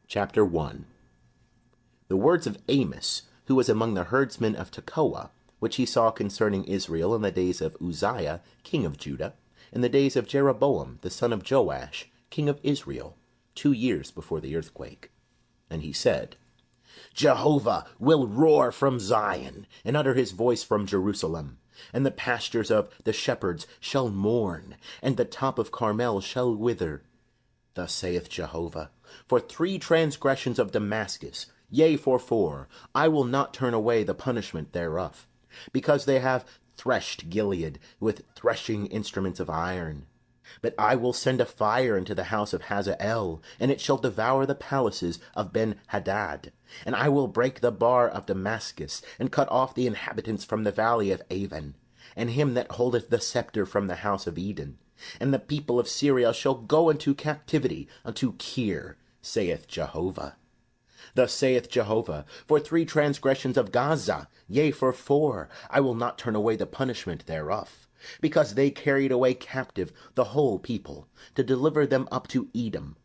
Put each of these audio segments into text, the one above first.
Chapter 1. The words of Amos, who was among the herdsmen of Tekoa, which he saw concerning Israel in the days of Uzziah, king of Judah, in the days of Jeroboam, the son of Joash, king of Israel, 2 years before the earthquake. And he said, Jehovah will roar from Zion, and utter his voice from Jerusalem. And the pastures of the shepherds shall mourn, and the top of Carmel shall wither. Thus saith Jehovah, for 3 transgressions of Damascus, yea, for 4, I will not turn away the punishment thereof, because they have threshed Gilead with threshing instruments of iron. But I will send a fire into the house of Hazael, and it shall devour the palaces of Ben-Hadad. And I will break the bar of Damascus, and cut off the inhabitants from the valley of Avon, and him that holdeth the scepter from the house of Eden. And the people of Syria shall go into captivity unto Kir, saith Jehovah. Thus saith Jehovah, for 3 transgressions of Gaza, yea, for 4, I will not turn away the punishment thereof, because they carried away captive the whole people, to deliver them up to Edom.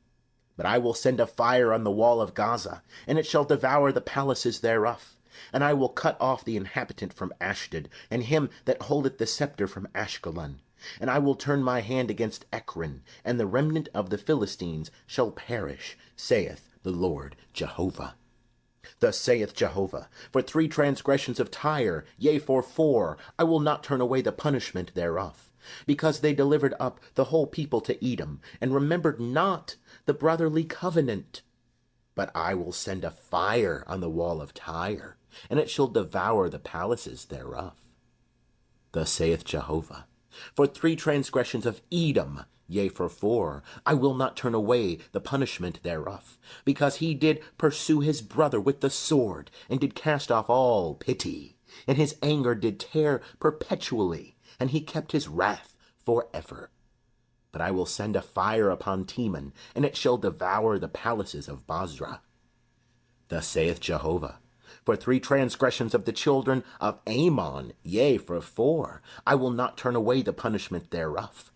But I will send a fire on the wall of Gaza, and it shall devour the palaces thereof. And I will cut off the inhabitant from Ashdod, and him that holdeth the scepter from Ashkelon. And I will turn my hand against Ekron, and the remnant of the Philistines shall perish, saith the Lord Jehovah. Thus saith Jehovah, for 3 transgressions of Tyre, yea, for 4, I will not turn away the punishment thereof, because they delivered up the whole people to Edom, and remembered not the brotherly covenant. But I will send a fire on the wall of Tyre, and it shall devour the palaces thereof. Thus saith Jehovah, for 3 transgressions of Edom, yea, for 4, I will not turn away the punishment thereof, because he did pursue his brother with the sword, and did cast off all pity, and his anger did tear perpetually, and he kept his wrath for ever. But I will send a fire upon Teman, and it shall devour the palaces of Bozrah. Thus saith Jehovah, for 3 transgressions of the children of Ammon, yea, for 4, I will not turn away the punishment thereof,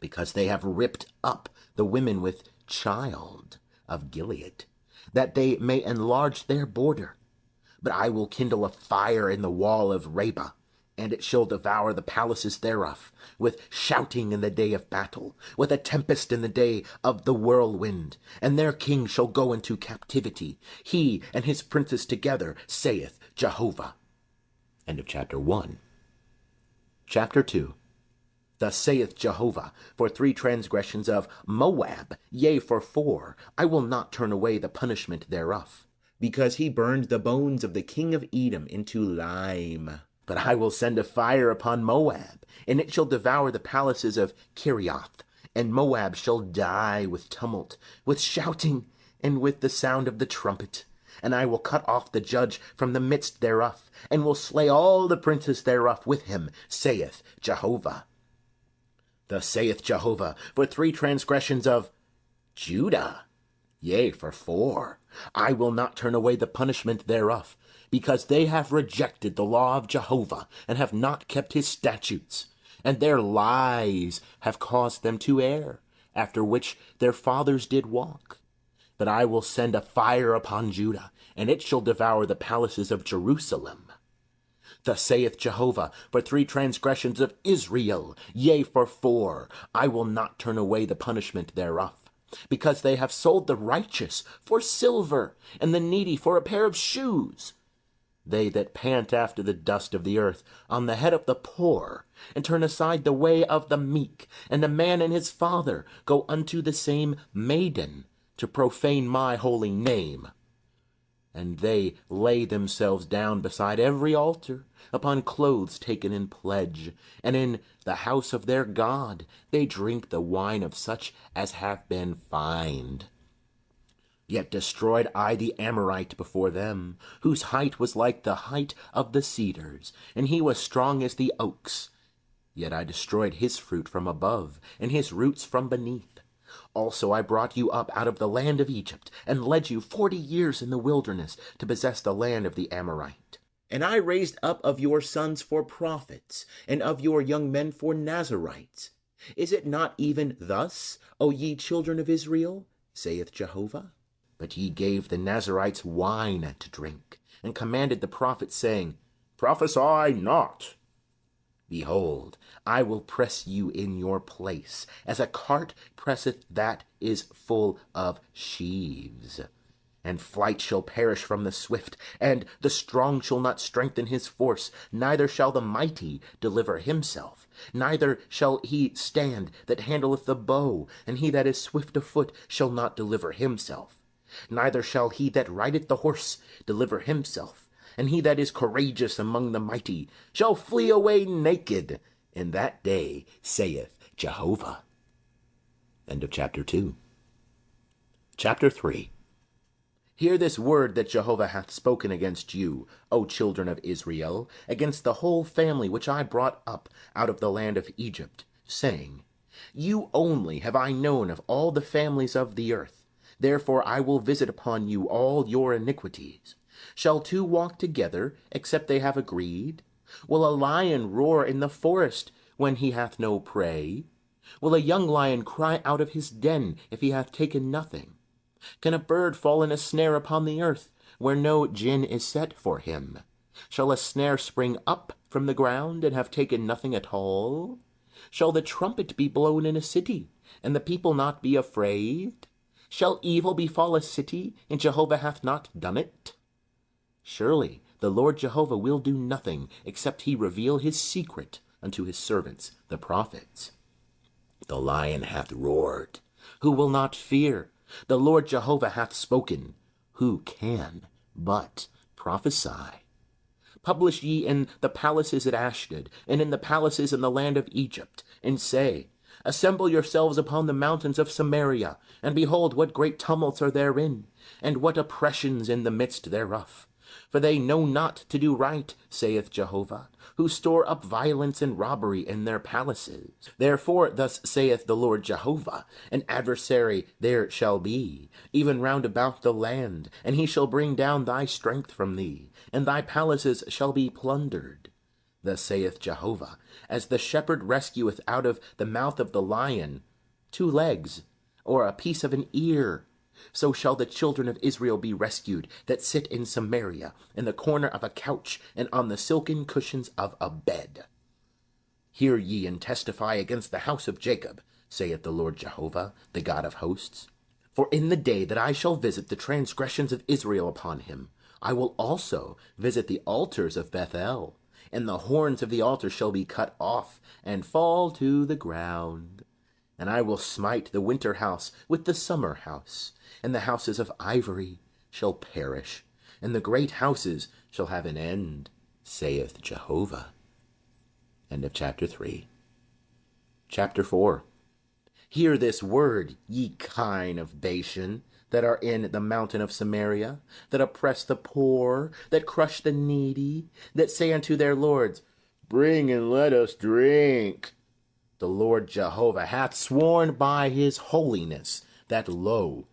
because they have ripped up the women with child of Gilead, that they may enlarge their border. But I will kindle a fire in the wall of Rabbah, and it shall devour the palaces thereof, with shouting in the day of battle, with a tempest in the day of the whirlwind. And their king shall go into captivity, he and his princes together, saith Jehovah. End of chapter 1. Chapter 2. Thus saith Jehovah, for 3 transgressions of Moab, yea, for 4, I will not turn away the punishment thereof, because he burned the bones of the king of Edom into lime. But I will send a fire upon Moab, and it shall devour the palaces of Kirioth, and Moab shall die with tumult, with shouting, and with the sound of the trumpet. And I will cut off the judge from the midst thereof, and will slay all the princes thereof with him, saith Jehovah. Thus saith Jehovah, for 3 transgressions of Judah, yea, for 4, I will not turn away the punishment thereof, because they have rejected the law of Jehovah, and have not kept his statutes, and their lies have caused them to err, after which their fathers did walk. But I will send a fire upon Judah, and it shall devour the palaces of Jerusalem. Thus saith Jehovah, for 3 transgressions of Israel, yea, for 4, I will not turn away the punishment thereof, because they have sold the righteous for silver, and the needy for a pair of shoes. They that pant after the dust of the earth on the head of the poor, and turn aside the way of the meek, and a man and his father go unto the same maiden, to profane my holy name. And they lay themselves down beside every altar, upon clothes taken in pledge, and in the house of their God they drink the wine of such as have been fined. Yet destroyed I the Amorite before them, whose height was like the height of the cedars, and he was strong as the oaks. Yet I destroyed his fruit from above, and his roots from beneath. Also I brought you up out of the land of Egypt, and led you 40 years in the wilderness to possess the land of the Amorite. And I raised up of your sons for prophets, and of your young men for Nazarites. Is it not even thus, O ye children of Israel, saith Jehovah? But ye gave the Nazarites wine to drink, and commanded the prophets, saying, Prophesy not. Behold, I will press you in your place, as a cart presseth that is full of sheaves. And flight shall perish from the swift, and the strong shall not strengthen his force, neither shall the mighty deliver himself, neither shall he stand that handleth the bow, and he that is swift of foot shall not deliver himself, neither shall he that rideth the horse deliver himself, and he that is courageous among the mighty shall flee away naked in that day, saith Jehovah. End of chapter 2. Chapter 3. Hear this word that Jehovah hath spoken against you, O children of Israel, against the whole family which I brought up out of the land of Egypt, saying, You only have I known of all the families of the earth. Therefore I will visit upon you all your iniquities. Shall two walk together, except they have agreed? Will a lion roar in the forest when he hath no prey? Will a young lion cry out of his den if he hath taken nothing? Can a bird fall in a snare upon the earth, where no gin is set for him? Shall a snare spring up from the ground, and have taken nothing at all? Shall the trumpet be blown in a city, and the people not be afraid? Shall evil befall a city, and Jehovah hath not done it? Surely the Lord Jehovah will do nothing, except he reveal his secret unto his servants the prophets. The lion hath roared, who will not fear? The Lord Jehovah hath spoken, who can but prophesy? Publish ye in the palaces at Ashdod, and in the palaces in the land of Egypt, and say, Assemble yourselves upon the mountains of Samaria, and behold what great tumults are therein, and what oppressions in the midst thereof. For they know not to do right, saith Jehovah, who store up violence and robbery in their palaces. Therefore thus saith the Lord Jehovah, An adversary there shall be, even round about the land, and he shall bring down thy strength from thee, and thy palaces shall be plundered. Thus saith Jehovah, As the shepherd rescueth out of the mouth of the lion 2 legs, or a piece of an ear, so shall the children of Israel be rescued, that sit in Samaria, in the corner of a couch, and on the silken cushions of a bed. Hear ye and testify against the house of Jacob, saith the Lord Jehovah, the God of hosts. For in the day that I shall visit the transgressions of Israel upon him, I will also visit the altars of Bethel, and the horns of the altar shall be cut off, and fall to the ground. And I will smite the winter house with the summer house, and the houses of ivory shall perish, and the great houses shall have an end, saith Jehovah. End of chapter 3. Chapter 4. Hear this word, ye kine of Bashan, that are in the mountain of Samaria, that oppress the poor, that crush the needy, that say unto their lords, Bring and let us drink. The Lord Jehovah hath sworn by his holiness, that, lo,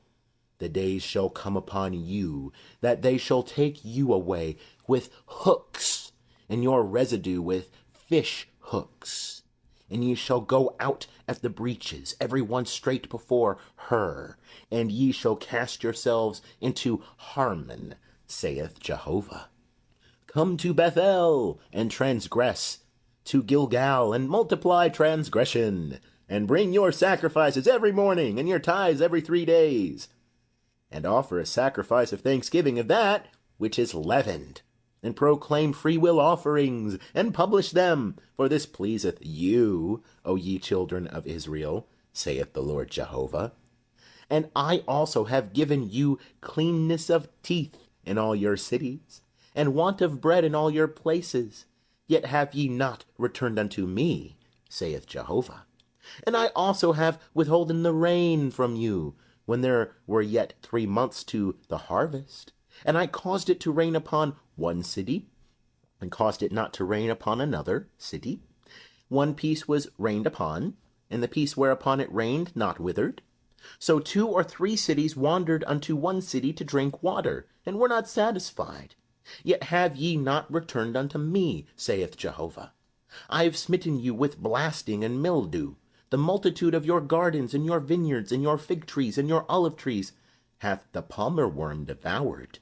the days shall come upon you, that they shall take you away with hooks, and your residue with fish hooks. And ye shall go out at the breaches, every one straight before her, and ye shall cast yourselves into Harmon, saith Jehovah. Come to Bethel, and transgress, to Gilgal, and multiply transgression, and bring your sacrifices every morning, and your tithes every 3 days, and offer a sacrifice of thanksgiving of that which is leavened, and proclaim freewill offerings, and publish them, for this pleaseth you, O ye children of Israel, saith the Lord Jehovah. And I also have given you cleanness of teeth in all your cities, and want of bread in all your places, yet have ye not returned unto me, saith Jehovah. And I also have withholden the rain from you, when there were yet 3 months to the harvest. And I caused it to rain upon one city, and caused it not to rain upon another city. One piece was rained upon, and the piece whereupon it rained not withered. So 2 or 3 cities wandered unto one city to drink water, and were not satisfied. Yet have ye not returned unto me, saith Jehovah. I have smitten you with blasting and mildew, the multitude of your gardens, and your vineyards, and your fig trees, and your olive trees, hath the palmer worm devoured.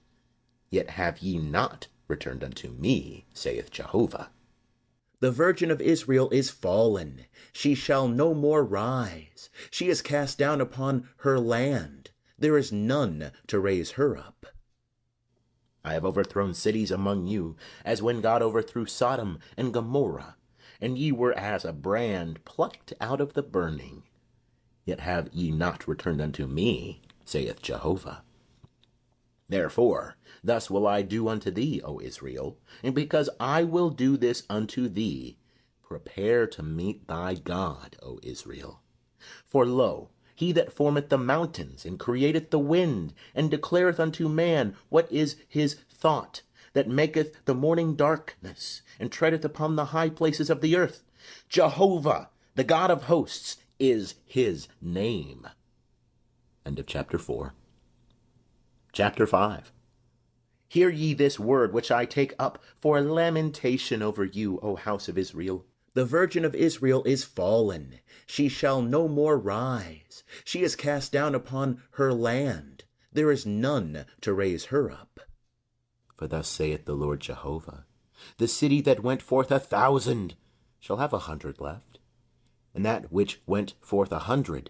Yet have ye not returned unto me, saith Jehovah. The virgin of Israel is fallen. She shall no more rise. She is cast down upon her land. There is none to raise her up. I have overthrown cities among you, as when God overthrew Sodom and Gomorrah, and ye were as a brand plucked out of the burning. Yet have ye not returned unto me, saith Jehovah. Therefore, thus will I do unto thee, O Israel, and because I will do this unto thee, prepare to meet thy God, O Israel. For lo, he that formeth the mountains, and createth the wind, and declareth unto man what is his thought, that maketh the morning darkness, and treadeth upon the high places of the earth. Jehovah, the God of hosts, is his name. End of chapter 4. Chapter 5. Hear ye this word which I take up for a lamentation over you, O house of Israel. The virgin of Israel is fallen. She shall no more rise. She is cast down upon her land. There is none to raise her up. For thus saith the Lord Jehovah, the city that went forth 1,000 shall have 100 left, and that which went forth 100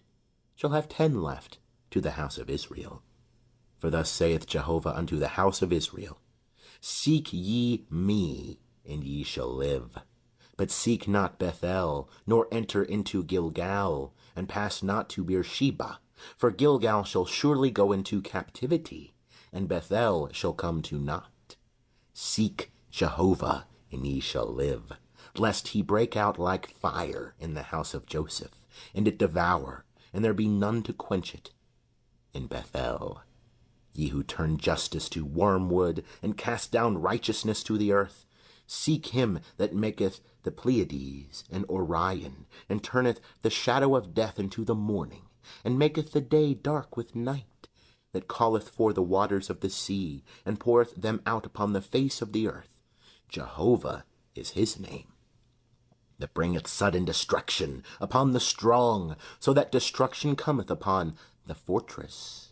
shall have 10 left to the house of Israel. For thus saith Jehovah unto the house of Israel, seek ye me, and ye shall live. But seek not Bethel, nor enter into Gilgal, and pass not to Beersheba. For Gilgal shall surely go into captivity, and Bethel shall come to naught. Seek Jehovah, and ye shall live, lest he break out like fire in the house of Joseph, and it devour, and there be none to quench it in Bethel. Ye who turn justice to wormwood, and cast down righteousness to the earth, seek him that maketh the Pleiades and Orion, and turneth the shadow of death into the morning, and maketh the day dark with night, that calleth for the waters of the sea, and poureth them out upon the face of the earth. Jehovah is his name. That bringeth sudden destruction upon the strong, so that destruction cometh upon the fortress.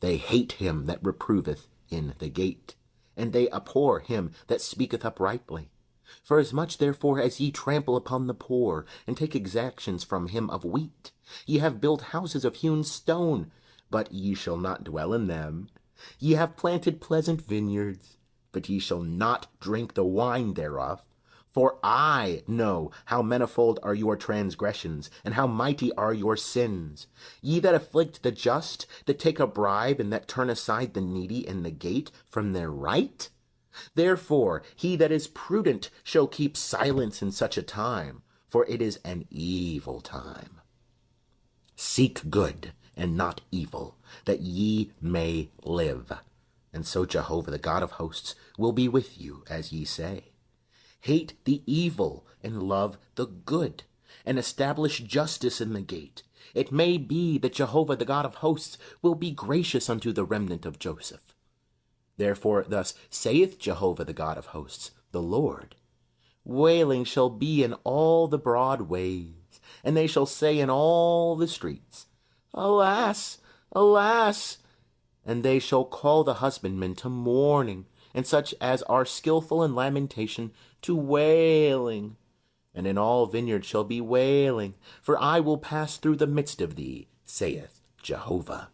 They hate him that reproveth in the gate, and they abhor him that speaketh uprightly. Forasmuch therefore as ye trample upon the poor, and take exactions from him of wheat, ye have built houses of hewn stone, but ye shall not dwell in them. Ye have planted pleasant vineyards, but ye shall not drink the wine thereof. For I know how manifold are your transgressions, and how mighty are your sins. Ye that afflict the just, that take a bribe, and that turn aside the needy and the gate from their right? Therefore he that is prudent shall keep silence in such a time, for it is an evil time. Seek good and not evil, that ye may live. And so Jehovah the God of hosts will be with you, as ye say. Hate the evil and love the good, and establish justice in the gate. It may be that Jehovah the God of hosts will be gracious unto the remnant of Joseph. Therefore thus saith Jehovah the God of hosts, the Lord, wailing shall be in all the broad ways, and they shall say in all the streets, Alas, alas! And they shall call the husbandmen to mourning, and such as are skillful in lamentation to wailing. And in all vineyards shall be wailing, for I will pass through the midst of thee, saith Jehovah.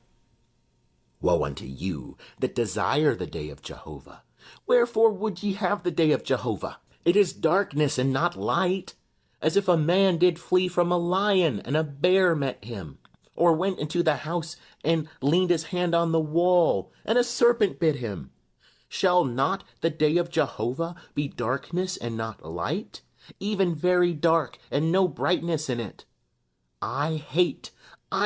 Woe unto you that desire the day of Jehovah! Wherefore would ye have the day of Jehovah? It is darkness and not light, as if a man did flee from a lion, and a bear met him, or went into the house and leaned his hand on the wall, and a serpent bit him. Shall not the day of Jehovah be darkness and not light, even very dark, and no brightness in it? I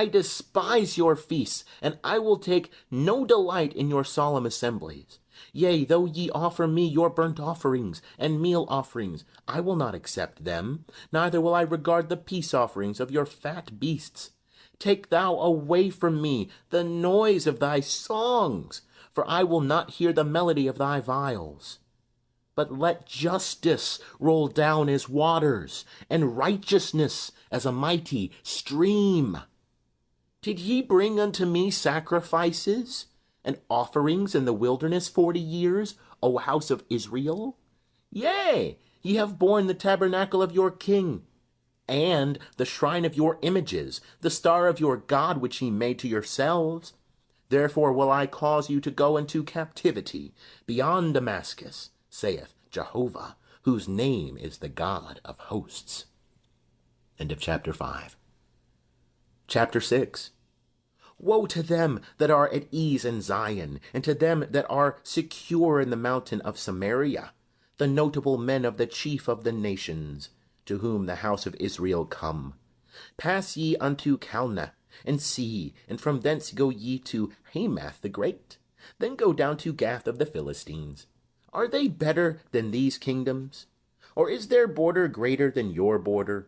despise your feasts, and I will take no delight in your solemn assemblies. Yea, though ye offer me your burnt offerings and meal offerings, I will not accept them, neither will I regard the peace offerings of your fat beasts. Take thou away from me the noise of thy songs, for I will not hear the melody of thy viols. But let justice roll down as waters, and righteousness as a mighty stream. Did ye bring unto me sacrifices and offerings in the wilderness 40 years, O house of Israel? Yea, ye have borne the tabernacle of your king, and the shrine of your images, the star of your God which ye made to yourselves. Therefore will I cause you to go into captivity beyond Damascus, saith Jehovah, whose name is the God of hosts. End of chapter 5. Chapter 6. Woe to them that are at ease in Zion, and to them that are secure in the mountain of Samaria, the notable men of the chief of the nations, to whom the house of Israel come. Pass ye unto Calneh, and see, and from thence go ye to Hamath the great. Then go down to Gath of the Philistines. Are they better than these kingdoms? Or is their border greater than your border?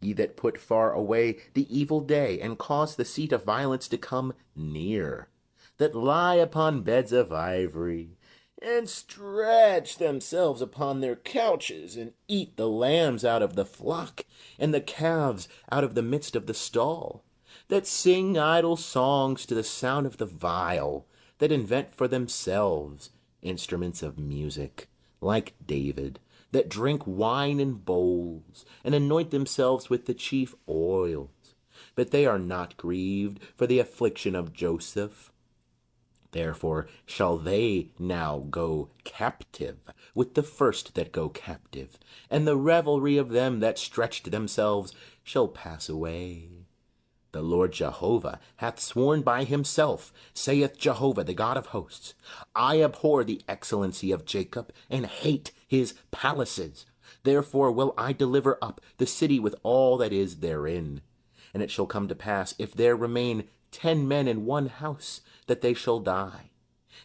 Ye that put far away the evil day, and cause the seat of violence to come near, that lie upon beds of ivory, and stretch themselves upon their couches, and eat the lambs out of the flock, and the calves out of the midst of the stall, that sing idle songs to the sound of the viol, that invent for themselves instruments of music, like David, that drink wine in bowls, and anoint themselves with the chief oils. But they are not grieved for the affliction of Joseph. Therefore shall they now go captive with the first that go captive, and the revelry of them that stretched themselves shall pass away. The Lord Jehovah hath sworn by himself, saith Jehovah, the God of hosts, I abhor the excellency of Jacob, and hate his palaces. Therefore will I deliver up the city with all that is therein. And it shall come to pass, if there remain 10 men in one house, that they shall die.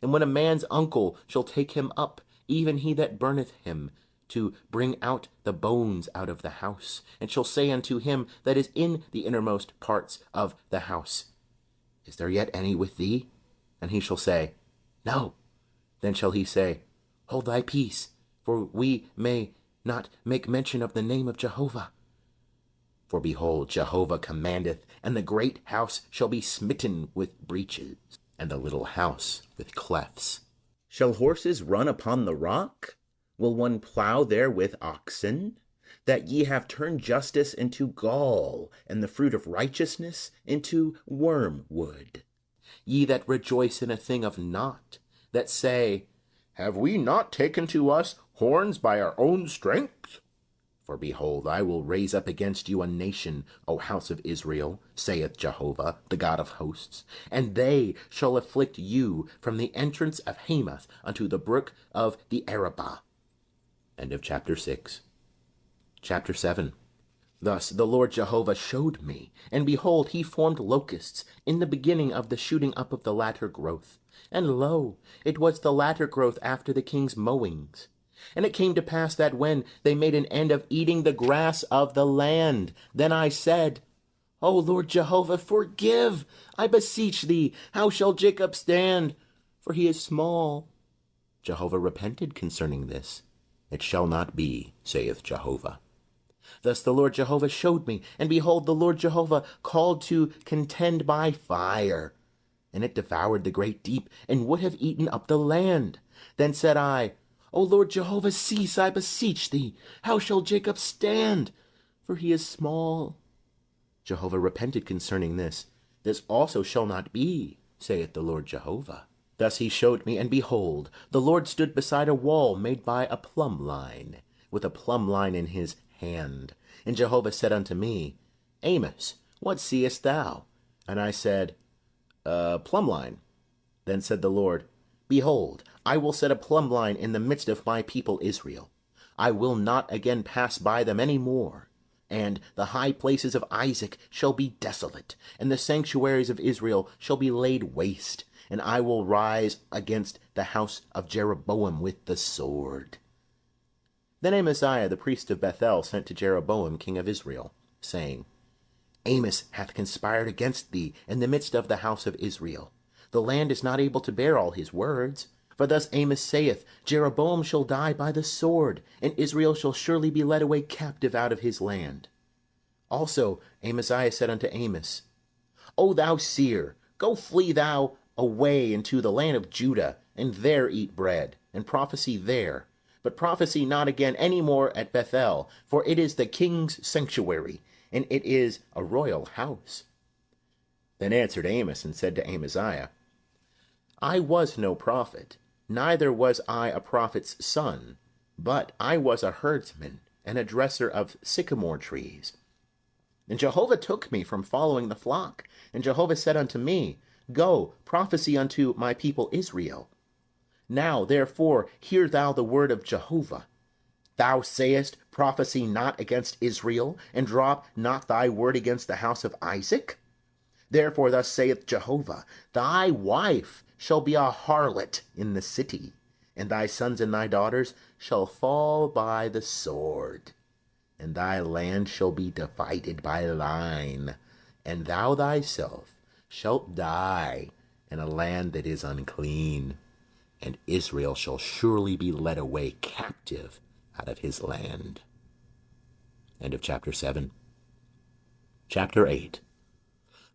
And when a man's uncle shall take him up, even he that burneth him, to bring out the bones out of the house, and shall say unto him that is in the innermost parts of the house, Is there yet any with thee? And he shall say, No. Then shall he say, Hold thy peace, for we may not make mention of the name of Jehovah. For behold, Jehovah commandeth, and the great house shall be smitten with breaches, and the little house with clefts. Shall horses run upon the rock? Will one plow there with oxen? That ye have turned justice into gall, and the fruit of righteousness into wormwood. Ye that rejoice in a thing of naught, that say, Have we not taken to us horns by our own strength? For behold, I will raise up against you a nation, O house of Israel, saith Jehovah, the God of hosts, and they shall afflict you from the entrance of Hamath unto the brook of the Arabah. End of chapter 6. Chapter 7. Thus the Lord Jehovah showed me, and behold, he formed locusts in the beginning of the shooting up of the latter growth. And lo, it was the latter growth after the king's mowings. And it came to pass that when they made an end of eating the grass of the land, then I said, O Lord Jehovah, forgive, I beseech thee. How shall Jacob stand? For he is small. Jehovah repented concerning this. It shall not be, saith Jehovah. Thus the Lord Jehovah showed me, and behold, the Lord Jehovah called to contend by fire. And it devoured the great deep, and would have eaten up the land. Then said I, O Lord Jehovah, cease, I beseech thee. How shall Jacob stand? For he is small. Jehovah repented concerning this. This also shall not be, saith the Lord Jehovah. Thus he showed me, and behold, the Lord stood beside a wall made by a plumb line, with a plumb line in his hand. And Jehovah said unto me, Amos, what seest thou? And I said, A plumb line. Then said the Lord, Behold, I will set a plumb line in the midst of my people Israel. I will not again pass by them any more. And the high places of Isaac shall be desolate, and the sanctuaries of Israel shall be laid waste. And I will rise against the house of Jeroboam with the sword. Then Amaziah the priest of Bethel sent to Jeroboam king of Israel, saying, Amos hath conspired against thee in the midst of the house of Israel. The land is not able to bear all his words. For thus Amos saith, Jeroboam shall die by the sword, and Israel shall surely be led away captive out of his land. Also Amaziah said unto Amos, O thou seer, go flee thou away into the land of Judah, and there eat bread, and prophesy there. But prophesy not again any more at Bethel, for it is the king's sanctuary, and it is a royal house. Then answered Amos and said to Amaziah, I was no prophet, neither was I a prophet's son, but I was a herdsman and a dresser of sycamore trees. And Jehovah took me from following the flock, and Jehovah said unto me, Go, prophesy unto my people Israel. Now, therefore, hear thou the word of Jehovah. Thou sayest, Prophesy not against Israel, and drop not thy word against the house of Isaac? Therefore thus saith Jehovah, Thy wife shall be a harlot in the city, and thy sons and thy daughters shall fall by the sword. And thy land shall be divided by line, and thou thyself shalt die in a land that is unclean. And Israel shall surely be led away captive out of his land. End of chapter 7. Chapter 8.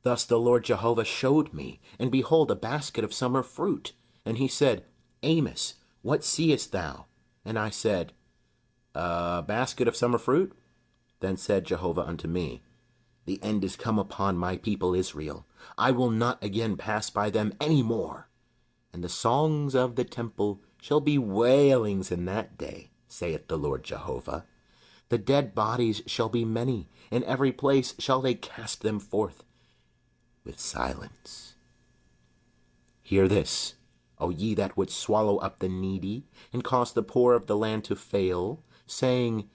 Thus the Lord Jehovah showed me, and behold, a basket of summer fruit. And he said, Amos, what seest thou? And I said, A basket of summer fruit? Then said Jehovah unto me, The end is come upon my people Israel. I will not again pass by them any more. And the songs of the temple shall be wailings in that day, saith the Lord Jehovah. The dead bodies shall be many, in every place shall they cast them forth with silence. Hear this, O ye that would swallow up the needy, and cause the poor of the land to fail, saying,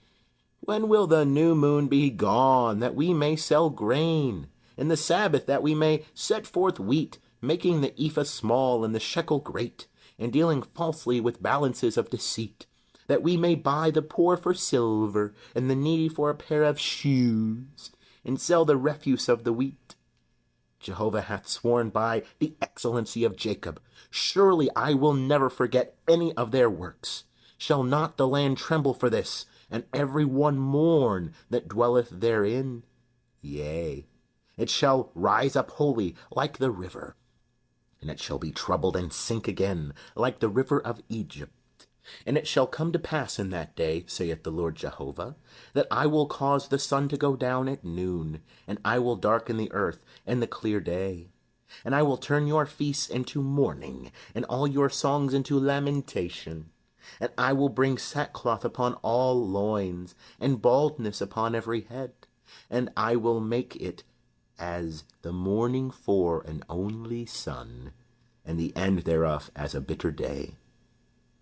When will the new moon be gone, that we may sell grain, and the Sabbath, that we may set forth wheat, making the ephah small and the shekel great, and dealing falsely with balances of deceit, that we may buy the poor for silver, and the needy for a pair of shoes, and sell the refuse of the wheat? Jehovah hath sworn by the excellency of Jacob, surely I will never forget any of their works. Shall not the land tremble for this, and every one mourn that dwelleth therein? Yea, it shall rise up wholly like the river, and it shall be troubled and sink again like the river of Egypt. And it shall come to pass in that day, saith the Lord Jehovah, that I will cause the sun to go down at noon, and I will darken the earth and the clear day. And I will turn your feasts into mourning, and all your songs into lamentation. And I will bring sackcloth upon all loins, and baldness upon every head. And I will make it as the mourning for an only son, and the end thereof as a bitter day.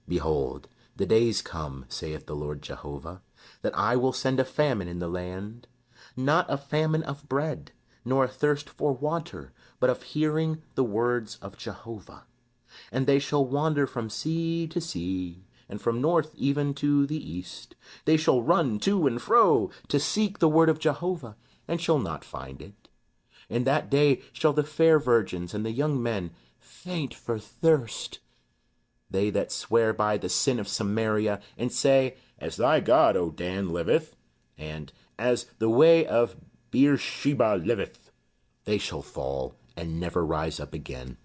Behold, the days come, saith the Lord Jehovah, that I will send a famine in the land, not a famine of bread, nor a thirst for water, but of hearing the words of Jehovah. And they shall wander from sea to sea, and from north even to the east. They shall run to and fro to seek the word of Jehovah, and shall not find it. In that day shall the fair virgins and the young men faint for thirst. They that swear by the sin of Samaria, and say, As thy God, O Dan, liveth, and as the way of Beersheba liveth, they shall fall and never rise up again.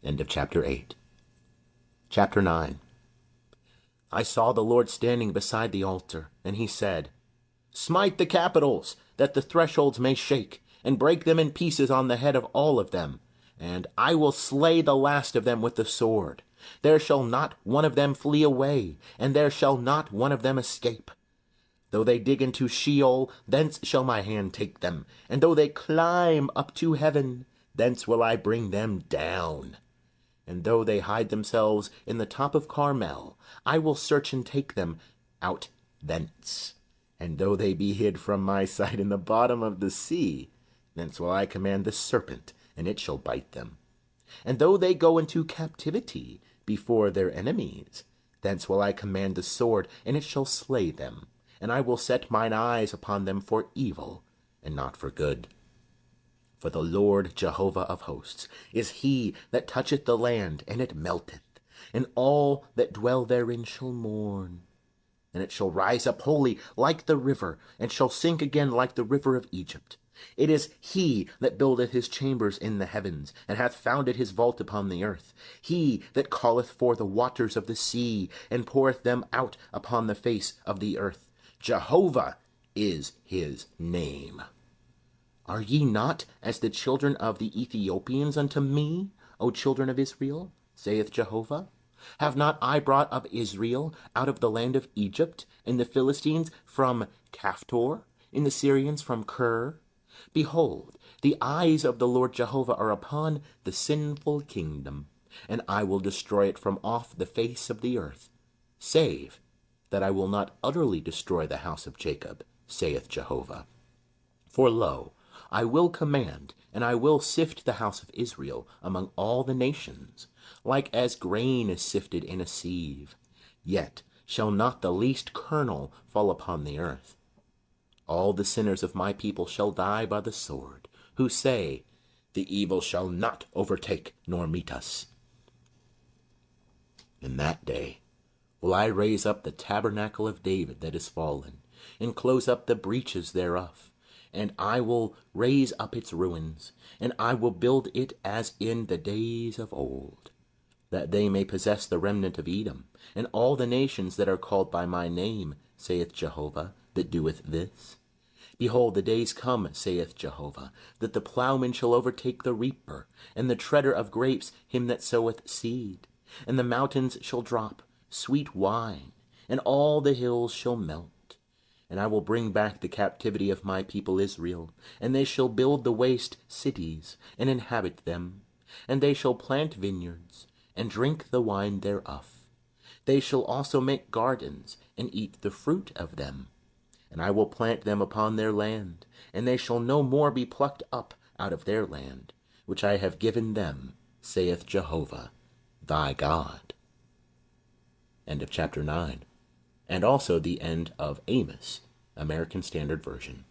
End of chapter 8. Chapter 9. I saw the Lord standing beside the altar, and he said, Smite the capitals, that the thresholds may shake, and break them in pieces on the head of all of them, and I will slay the last of them with the sword. There shall not one of them flee away, and there shall not one of them escape. Though they dig into Sheol, thence shall my hand take them, and though they climb up to heaven, thence will I bring them down. And though they hide themselves in the top of Carmel, I will search and take them out thence. And though they be hid from my sight in the bottom of the sea, thence will I command the serpent, and it shall bite them. And though they go into captivity before their enemies, thence will I command the sword, and it shall slay them. And I will set mine eyes upon them for evil, and not for good. For the Lord Jehovah of hosts is he that toucheth the land, and it melteth, and all that dwell therein shall mourn. And it shall rise up wholly like the river, and shall sink again like the river of Egypt. It is he that buildeth his chambers in the heavens, and hath founded his vault upon the earth. He that calleth for the waters of the sea, and poureth them out upon the face of the earth. Jehovah is his name. Are ye not as the children of the Ethiopians unto me, O children of Israel? Saith Jehovah. Have not I brought up Israel out of the land of Egypt, and the Philistines from Caphtor, and the Syrians from Kir? Behold, the eyes of the Lord Jehovah are upon the sinful kingdom, and I will destroy it from off the face of the earth, save that I will not utterly destroy the house of Jacob, saith Jehovah. For lo, I will command, and I will sift the house of Israel among all the nations, like as grain is sifted in a sieve. Yet shall not the least kernel fall upon the earth. All the sinners of my people shall die by the sword, who say, the evil shall not overtake nor meet us. In that day will I raise up the tabernacle of David that is fallen, and close up the breaches thereof. And I will raise up its ruins, and I will build it as in the days of old, that they may possess the remnant of Edom, and all the nations that are called by my name, saith Jehovah, that doeth this. Behold, the days come, saith Jehovah, that the plowman shall overtake the reaper, and the treader of grapes him that soweth seed. And the mountains shall drop sweet wine, and all the hills shall melt. And I will bring back the captivity of my people Israel, and they shall build the waste cities, and inhabit them. And they shall plant vineyards, and drink the wine thereof. They shall also make gardens, and eat the fruit of them. And I will plant them upon their land, and they shall no more be plucked up out of their land, which I have given them, saith Jehovah, thy God. End of chapter 9. And also the end of Amos, American Standard Version.